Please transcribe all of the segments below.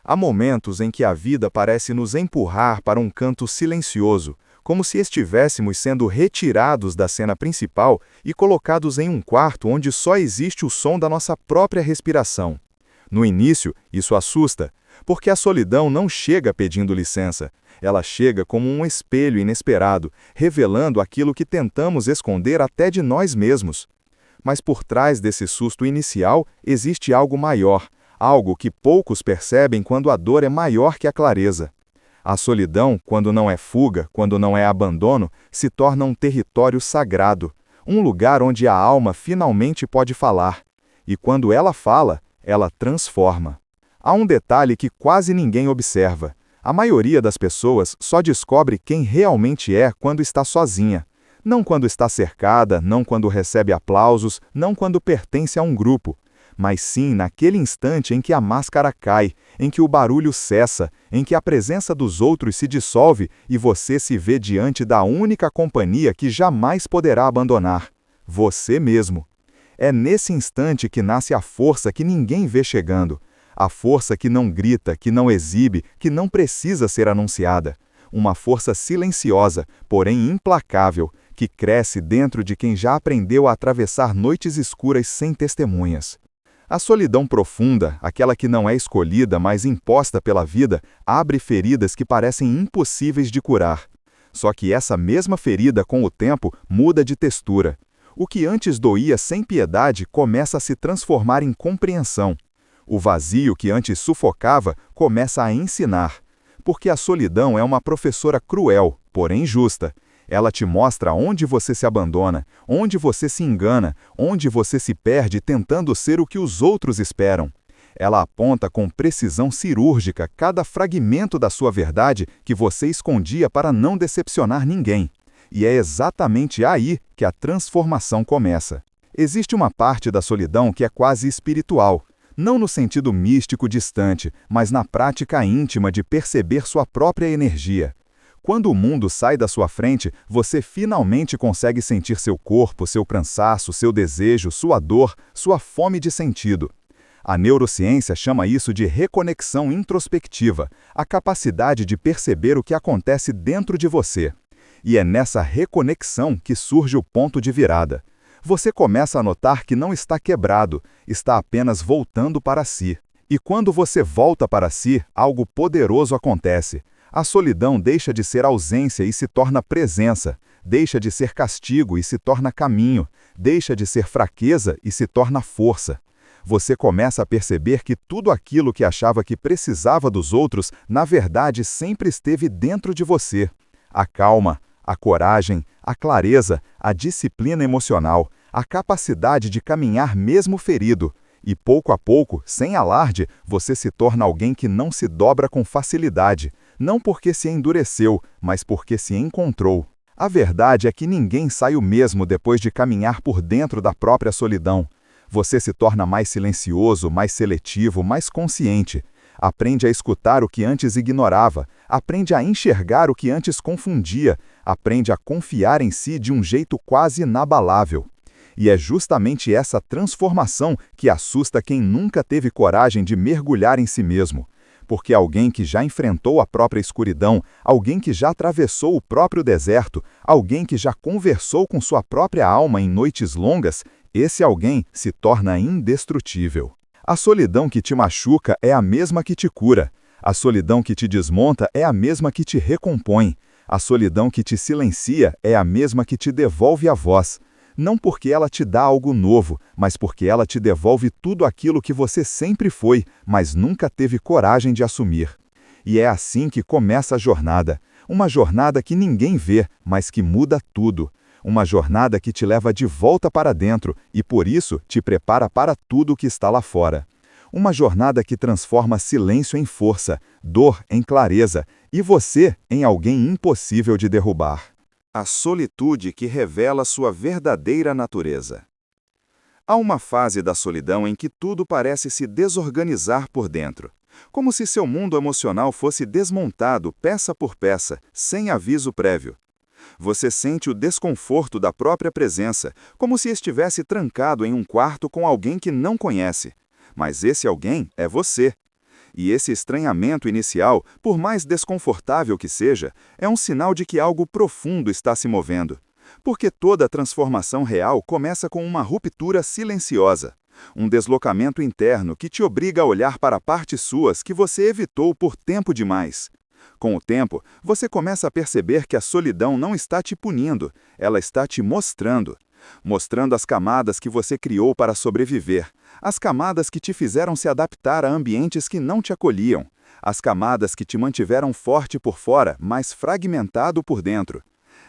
Há momentos em que a vida parece nos empurrar para um canto silencioso, como se estivéssemos sendo retirados da cena principal e colocados em um quarto onde só existe o som da nossa própria respiração. No início, isso assusta, porque a solidão não chega pedindo licença. Ela chega como um espelho inesperado, revelando aquilo que tentamos esconder até de nós mesmos. Mas por trás desse susto inicial existe algo maior, algo que poucos percebem quando a dor é maior que a clareza. A solidão, quando não é fuga, quando não é abandono, se torna um território sagrado, um lugar onde a alma finalmente pode falar. E quando ela fala, ela transforma. Há um detalhe que quase ninguém observa. A maioria das pessoas só descobre quem realmente é quando está sozinha. Não quando está cercada, não quando recebe aplausos, não quando pertence a um grupo. Mas sim naquele instante em que a máscara cai, em que o barulho cessa, em que a presença dos outros se dissolve e você se vê diante da única companhia que jamais poderá abandonar: você mesmo. É nesse instante que nasce a força que ninguém vê chegando. A força que não grita, que não exibe, que não precisa ser anunciada. Uma força silenciosa, porém implacável, que cresce dentro de quem já aprendeu a atravessar noites escuras sem testemunhas. A solidão profunda, aquela que não é escolhida, mas imposta pela vida, abre feridas que parecem impossíveis de curar. Só que essa mesma ferida, com o tempo, muda de textura. O que antes doía sem piedade começa a se transformar em compreensão. O vazio que antes sufocava começa a ensinar. Porque a solidão é uma professora cruel, porém justa. Ela te mostra onde você se abandona, onde você se engana, onde você se perde tentando ser o que os outros esperam. Ela aponta com precisão cirúrgica cada fragmento da sua verdade que você escondia para não decepcionar ninguém. E é exatamente aí que a transformação começa. Existe uma parte da solidão que é quase espiritual, não no sentido místico distante, mas na prática íntima de perceber sua própria energia. Quando o mundo sai da sua frente, você finalmente consegue sentir seu corpo, seu cansaço, seu desejo, sua dor, sua fome de sentido. A neurociência chama isso de reconexão introspectiva, a capacidade de perceber o que acontece dentro de você. E é nessa reconexão que surge o ponto de virada. Você começa a notar que não está quebrado, está apenas voltando para si. E quando você volta para si, algo poderoso acontece. A solidão deixa de ser ausência e se torna presença, deixa de ser castigo e se torna caminho, deixa de ser fraqueza e se torna força. Você começa a perceber que tudo aquilo que achava que precisava dos outros, na verdade sempre esteve dentro de você. A calma, a coragem, a clareza, a disciplina emocional, a capacidade de caminhar mesmo ferido. E pouco a pouco, sem alarde, você se torna alguém que não se dobra com facilidade. Não porque se endureceu, mas porque se encontrou. A verdade é que ninguém sai o mesmo depois de caminhar por dentro da própria solidão. Você se torna mais silencioso, mais seletivo, mais consciente. Aprende a escutar o que antes ignorava, aprende a enxergar o que antes confundia, aprende a confiar em si de um jeito quase inabalável. E é justamente essa transformação que assusta quem nunca teve coragem de mergulhar em si mesmo. Porque alguém que já enfrentou a própria escuridão, alguém que já atravessou o próprio deserto, alguém que já conversou com sua própria alma em noites longas, esse alguém se torna indestrutível. A solidão que te machuca é a mesma que te cura. A solidão que te desmonta é a mesma que te recompõe. A solidão que te silencia é a mesma que te devolve a voz. Não porque ela te dá algo novo, mas porque ela te devolve tudo aquilo que você sempre foi, mas nunca teve coragem de assumir. E é assim que começa a jornada. Uma jornada que ninguém vê, mas que muda tudo. Uma jornada que te leva de volta para dentro e, por isso, te prepara para tudo o que está lá fora. Uma jornada que transforma silêncio em força, dor em clareza e você em alguém impossível de derrubar. A solitude que revela sua verdadeira natureza. Há uma fase da solidão em que tudo parece se desorganizar por dentro, como se seu mundo emocional fosse desmontado peça por peça, sem aviso prévio. Você sente o desconforto da própria presença, como se estivesse trancado em um quarto com alguém que não conhece. Mas esse alguém é você. E esse estranhamento inicial, por mais desconfortável que seja, é um sinal de que algo profundo está se movendo. Porque toda transformação real começa com uma ruptura silenciosa. Um deslocamento interno que te obriga a olhar para partes suas que você evitou por tempo demais. Com o tempo, você começa a perceber que a solidão não está te punindo, ela está te mostrando. Mostrando as camadas que você criou para sobreviver, as camadas que te fizeram se adaptar a ambientes que não te acolhiam, as camadas que te mantiveram forte por fora, mas fragmentado por dentro.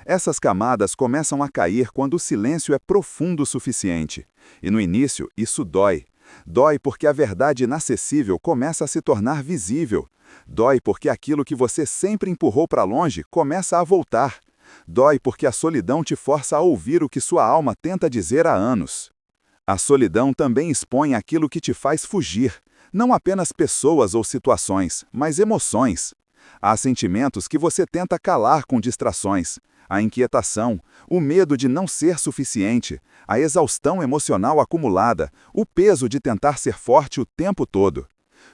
Essas camadas começam a cair quando o silêncio é profundo o suficiente. E no início, isso dói. Dói porque a verdade inacessível começa a se tornar visível. Dói porque aquilo que você sempre empurrou para longe começa a voltar. Dói porque a solidão te força a ouvir o que sua alma tenta dizer há anos. A solidão também expõe aquilo que te faz fugir, não apenas pessoas ou situações, mas emoções. Há sentimentos que você tenta calar com distrações, a inquietação, o medo de não ser suficiente, a exaustão emocional acumulada, o peso de tentar ser forte o tempo todo.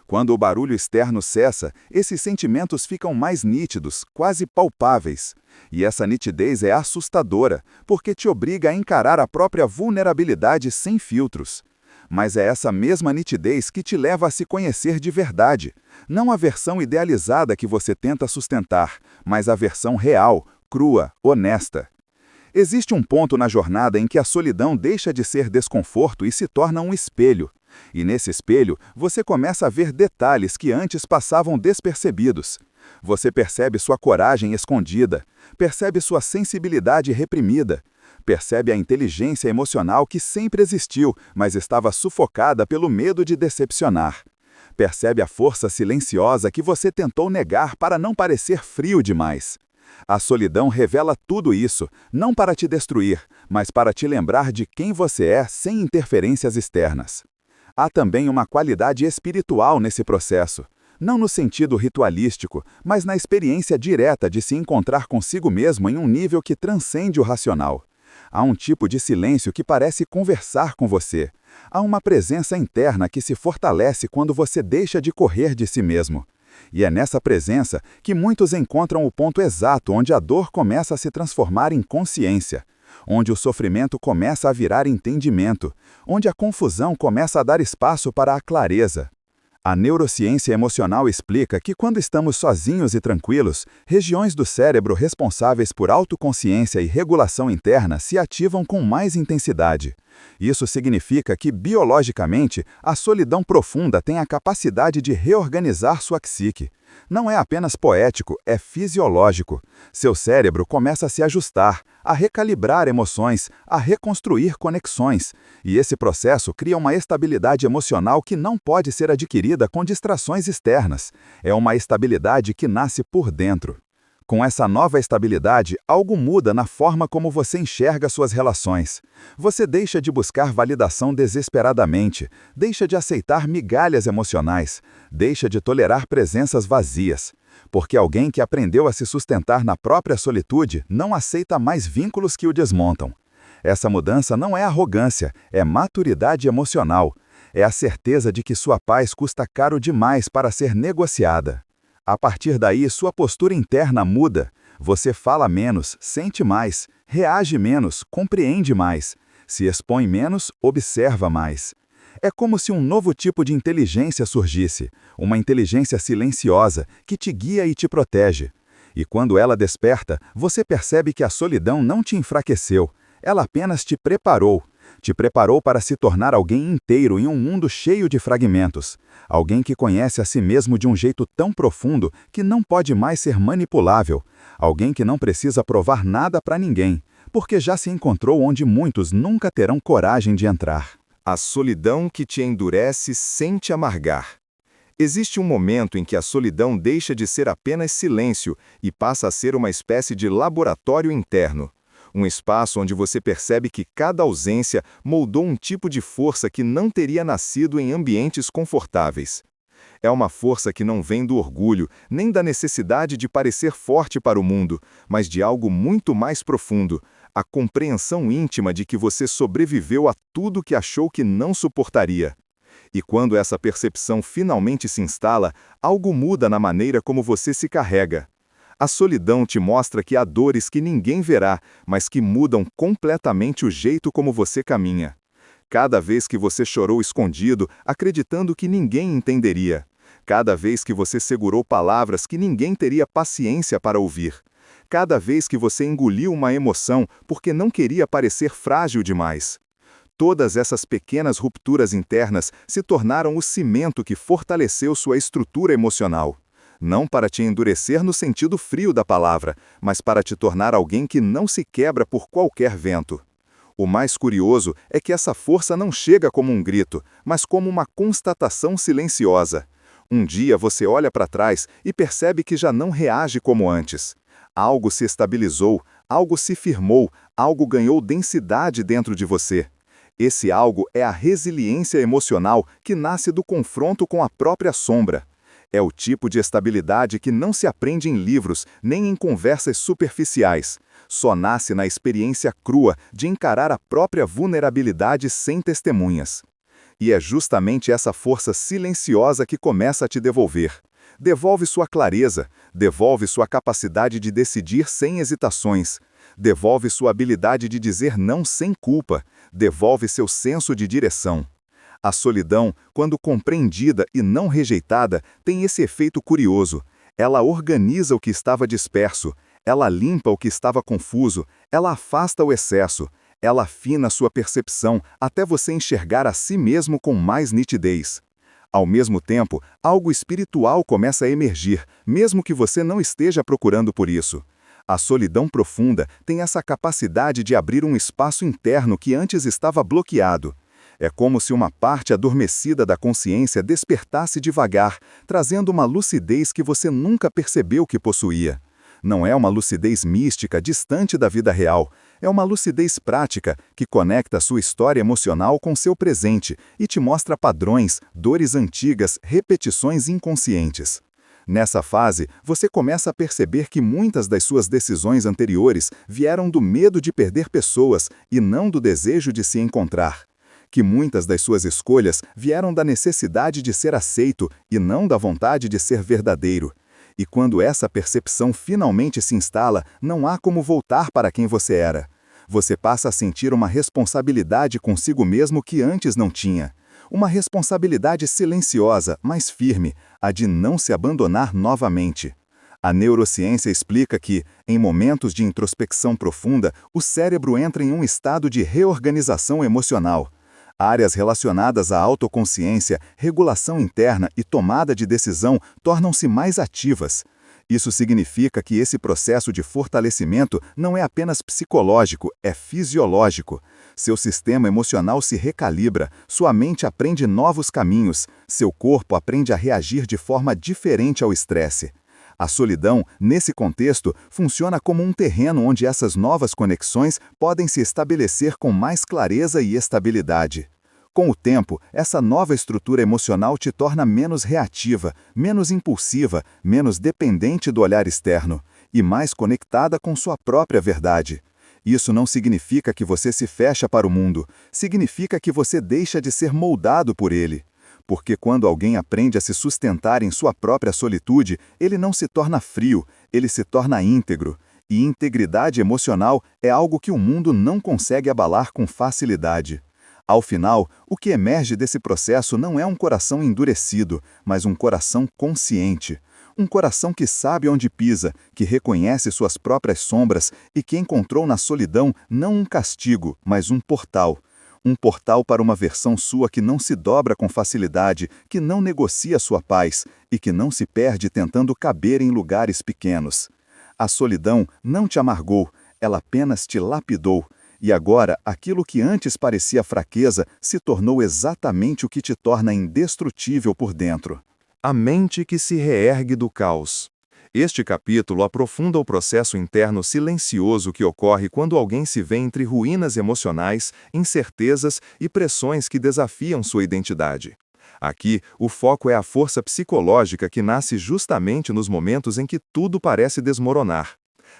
Quando o barulho externo cessa, esses sentimentos ficam mais nítidos, quase palpáveis. E essa nitidez é assustadora, porque te obriga a encarar a própria vulnerabilidade sem filtros. Mas é essa mesma nitidez que te leva a se conhecer de verdade, não a versão idealizada que você tenta sustentar, mas a versão real, crua, honesta. Existe um ponto na jornada em que a solidão deixa de ser desconforto e se torna um espelho. E nesse espelho, você começa a ver detalhes que antes passavam despercebidos. Você percebe sua coragem escondida, percebe sua sensibilidade reprimida, percebe a inteligência emocional que sempre existiu, mas estava sufocada pelo medo de decepcionar. Percebe a força silenciosa que você tentou negar para não parecer frio demais. A solidão revela tudo isso, não para te destruir, mas para te lembrar de quem você é sem interferências externas. Há também uma qualidade espiritual nesse processo, não no sentido ritualístico, mas na experiência direta de se encontrar consigo mesmo em um nível que transcende o racional. Há um tipo de silêncio que parece conversar com você. Há uma presença interna que se fortalece quando você deixa de correr de si mesmo. E é nessa presença que muitos encontram o ponto exato onde a dor começa a se transformar em consciência, onde o sofrimento começa a virar entendimento, onde a confusão começa a dar espaço para a clareza. A neurociência emocional explica que quando estamos sozinhos e tranquilos, regiões do cérebro responsáveis por autoconsciência e regulação interna se ativam com mais intensidade. Isso significa que, biologicamente, a solidão profunda tem a capacidade de reorganizar sua psique. Não é apenas poético, é fisiológico. Seu cérebro começa a se ajustar, a recalibrar emoções, a reconstruir conexões. E esse processo cria uma estabilidade emocional que não pode ser adquirida com distrações externas. É uma estabilidade que nasce por dentro. Com essa nova estabilidade, algo muda na forma como você enxerga suas relações. Você deixa de buscar validação desesperadamente, deixa de aceitar migalhas emocionais, deixa de tolerar presenças vazias. Porque alguém que aprendeu a se sustentar na própria solitude não aceita mais vínculos que o desmontam. Essa mudança não é arrogância, é maturidade emocional. É a certeza de que sua paz custa caro demais para ser negociada. A partir daí, sua postura interna muda. Você fala menos, sente mais, reage menos, compreende mais, se expõe menos, observa mais. É como se um novo tipo de inteligência surgisse, uma inteligência silenciosa que te guia e te protege. E quando ela desperta, você percebe que a solidão não te enfraqueceu, ela apenas te preparou. Te preparou para se tornar alguém inteiro em um mundo cheio de fragmentos. Alguém que conhece a si mesmo de um jeito tão profundo que não pode mais ser manipulável. Alguém que não precisa provar nada para ninguém, porque já se encontrou onde muitos nunca terão coragem de entrar. A solidão que te endurece sem te amargar. Existe um momento em que a solidão deixa de ser apenas silêncio e passa a ser uma espécie de laboratório interno. Um espaço onde você percebe que cada ausência moldou um tipo de força que não teria nascido em ambientes confortáveis. É uma força que não vem do orgulho, nem da necessidade de parecer forte para o mundo, mas de algo muito mais profundo, a compreensão íntima de que você sobreviveu a tudo que achou que não suportaria. E quando essa percepção finalmente se instala, algo muda na maneira como você se carrega. A solidão te mostra que há dores que ninguém verá, mas que mudam completamente o jeito como você caminha. Cada vez que você chorou escondido, acreditando que ninguém entenderia. Cada vez que você segurou palavras que ninguém teria paciência para ouvir. Cada vez que você engoliu uma emoção porque não queria parecer frágil demais. Todas essas pequenas rupturas internas se tornaram o cimento que fortaleceu sua estrutura emocional. Não para te endurecer no sentido frio da palavra, mas para te tornar alguém que não se quebra por qualquer vento. O mais curioso é que essa força não chega como um grito, mas como uma constatação silenciosa. Um dia você olha para trás e percebe que já não reage como antes. Algo se estabilizou, algo se firmou, algo ganhou densidade dentro de você. Esse algo é a resiliência emocional que nasce do confronto com a própria sombra. É o tipo de estabilidade que não se aprende em livros, nem em conversas superficiais. Só nasce na experiência crua de encarar a própria vulnerabilidade sem testemunhas. E é justamente essa força silenciosa que começa a te devolver. Devolve sua clareza, devolve sua capacidade de decidir sem hesitações, devolve sua habilidade de dizer não sem culpa, devolve seu senso de direção. A solidão, quando compreendida e não rejeitada, tem esse efeito curioso. Ela organiza o que estava disperso, ela limpa o que estava confuso, ela afasta o excesso, ela afina sua percepção até você enxergar a si mesmo com mais nitidez. Ao mesmo tempo, algo espiritual começa a emergir, mesmo que você não esteja procurando por isso. A solidão profunda tem essa capacidade de abrir um espaço interno que antes estava bloqueado. É como se uma parte adormecida da consciência despertasse devagar, trazendo uma lucidez que você nunca percebeu que possuía. Não é uma lucidez mística distante da vida real, é uma lucidez prática que conecta sua história emocional com seu presente e te mostra padrões, dores antigas, repetições inconscientes. Nessa fase, você começa a perceber que muitas das suas decisões anteriores vieram do medo de perder pessoas e não do desejo de se encontrar. Que muitas das suas escolhas vieram da necessidade de ser aceito e não da vontade de ser verdadeiro. E quando essa percepção finalmente se instala, não há como voltar para quem você era. Você passa a sentir uma responsabilidade consigo mesmo que antes não tinha. Uma responsabilidade silenciosa, mas firme, a de não se abandonar novamente. A neurociência explica que, em momentos de introspecção profunda, o cérebro entra em um estado de reorganização emocional. Áreas relacionadas à autoconsciência, regulação interna e tomada de decisão tornam-se mais ativas. Isso significa que esse processo de fortalecimento não é apenas psicológico, é fisiológico. Seu sistema emocional se recalibra, sua mente aprende novos caminhos, seu corpo aprende a reagir de forma diferente ao estresse. A solidão, nesse contexto, funciona como um terreno onde essas novas conexões podem se estabelecer com mais clareza e estabilidade. Com o tempo, essa nova estrutura emocional te torna menos reativa, menos impulsiva, menos dependente do olhar externo e mais conectada com sua própria verdade. Isso não significa que você se fecha para o mundo, significa que você deixa de ser moldado por ele. Porque quando alguém aprende a se sustentar em sua própria solitude, ele não se torna frio, ele se torna íntegro. E integridade emocional é algo que o mundo não consegue abalar com facilidade. Ao final, o que emerge desse processo não é um coração endurecido, mas um coração consciente. Um coração que sabe onde pisa, que reconhece suas próprias sombras e que encontrou na solidão não um castigo, mas um portal. Um portal para uma versão sua que não se dobra com facilidade, que não negocia sua paz e que não se perde tentando caber em lugares pequenos. A solidão não te amargou, ela apenas te lapidou. E agora, aquilo que antes parecia fraqueza se tornou exatamente o que te torna indestrutível por dentro. A mente que se reergue do caos. Este capítulo aprofunda o processo interno silencioso que ocorre quando alguém se vê entre ruínas emocionais, incertezas e pressões que desafiam sua identidade. Aqui, o foco é a força psicológica que nasce justamente nos momentos em que tudo parece desmoronar.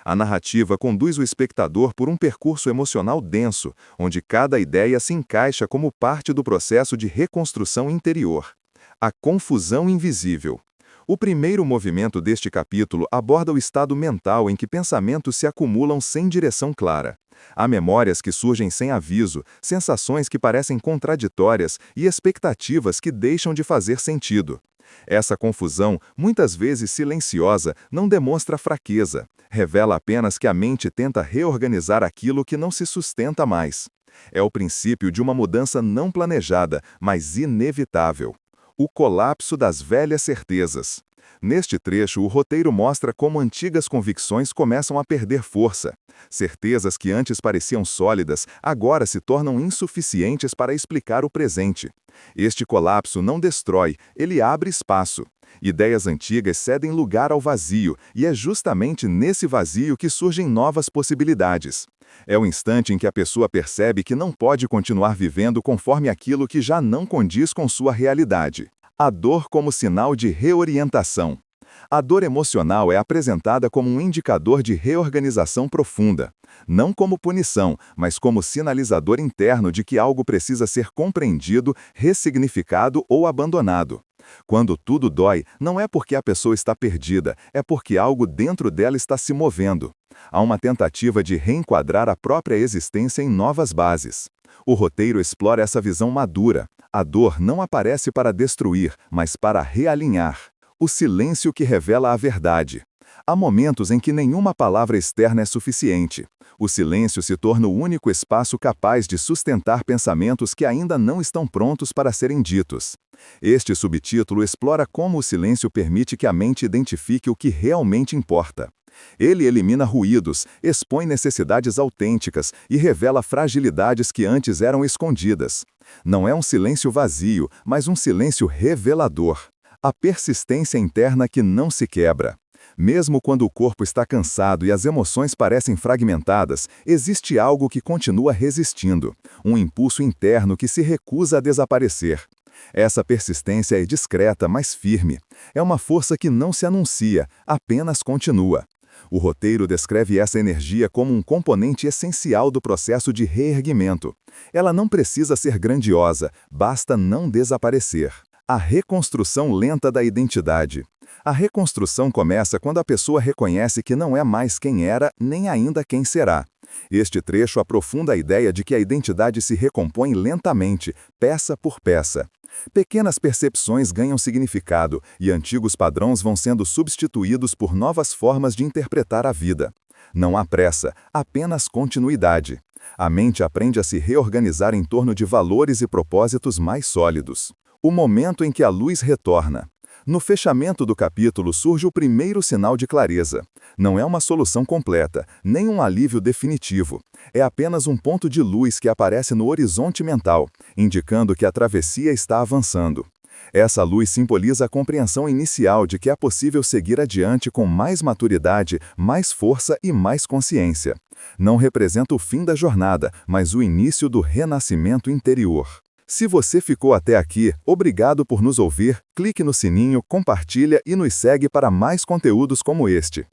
A narrativa conduz o espectador por um percurso emocional denso, onde cada ideia se encaixa como parte do processo de reconstrução interior. A confusão invisível. O primeiro movimento deste capítulo aborda o estado mental em que pensamentos se acumulam sem direção clara. Há memórias que surgem sem aviso, sensações que parecem contraditórias e expectativas que deixam de fazer sentido. Essa confusão, muitas vezes silenciosa, não demonstra fraqueza, revela apenas que a mente tenta reorganizar aquilo que não se sustenta mais. É o princípio de uma mudança não planejada, mas inevitável. O colapso das velhas certezas. Neste trecho, o roteiro mostra como antigas convicções começam a perder força. Certezas que antes pareciam sólidas, agora se tornam insuficientes para explicar o presente. Este colapso não destrói, ele abre espaço. Ideias antigas cedem lugar ao vazio, e é justamente nesse vazio que surgem novas possibilidades. É o instante em que a pessoa percebe que não pode continuar vivendo conforme aquilo que já não condiz com sua realidade. A dor como sinal de reorientação. A dor emocional é apresentada como um indicador de reorganização profunda, não como punição, mas como sinalizador interno de que algo precisa ser compreendido, ressignificado ou abandonado. Quando tudo dói, não é porque a pessoa está perdida, é porque algo dentro dela está se movendo. Há uma tentativa de reenquadrar a própria existência em novas bases. O roteiro explora essa visão madura. A dor não aparece para destruir, mas para realinhar. O silêncio que revela a verdade. Há momentos em que nenhuma palavra externa é suficiente. O silêncio se torna o único espaço capaz de sustentar pensamentos que ainda não estão prontos para serem ditos. Este subtítulo explora como o silêncio permite que a mente identifique o que realmente importa. Ele elimina ruídos, expõe necessidades autênticas e revela fragilidades que antes eram escondidas. Não é um silêncio vazio, mas um silêncio revelador. A persistência interna que não se quebra. Mesmo quando o corpo está cansado e as emoções parecem fragmentadas, existe algo que continua resistindo, um impulso interno que se recusa a desaparecer. Essa persistência é discreta, mas firme. É uma força que não se anuncia, apenas continua. O roteiro descreve essa energia como um componente essencial do processo de reerguimento. Ela não precisa ser grandiosa, basta não desaparecer. A reconstrução lenta da identidade. A reconstrução começa quando a pessoa reconhece que não é mais quem era, nem ainda quem será. Este trecho aprofunda a ideia de que a identidade se recompõe lentamente, peça por peça. Pequenas percepções ganham significado e antigos padrões vão sendo substituídos por novas formas de interpretar a vida. Não há pressa, apenas continuidade. A mente aprende a se reorganizar em torno de valores e propósitos mais sólidos. O momento em que a luz retorna. No fechamento do capítulo surge o primeiro sinal de clareza. Não é uma solução completa, nem um alívio definitivo. É apenas um ponto de luz que aparece no horizonte mental, indicando que a travessia está avançando. Essa luz simboliza a compreensão inicial de que é possível seguir adiante com mais maturidade, mais força e mais consciência. Não representa o fim da jornada, mas o início do renascimento interior. Se você ficou até aqui, obrigado por nos ouvir, clique no sininho, compartilha e nos segue para mais conteúdos como este.